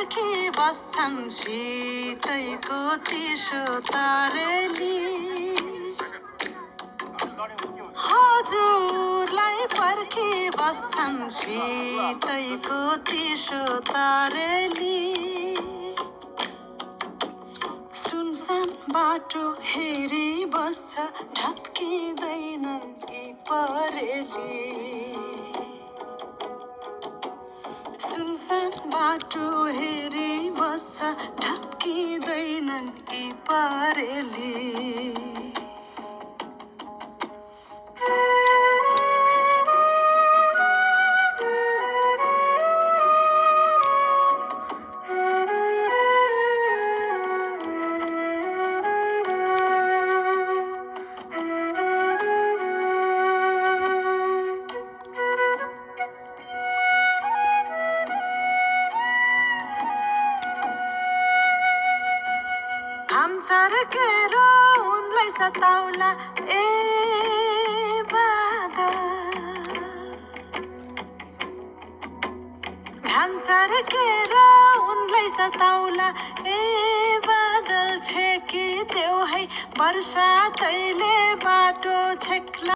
पर्खी बस्छन् शीतैको चिसो तरेली हजुरलाई पर्खी बस्छन् शीतैको चिसो तरेली सुनसान बाटो हेरी बस्छ ढप्किँदैनन् यी परेली सुनसान बाटो हेरी बस्छ ढप्किँदैनन् यी परेली छर्केर उनलाई सताउला ए बादल घाम छर्केर उनलाई सताउला ए बादल छेकी देऊ है बर्सातैले बाटो छेक्ला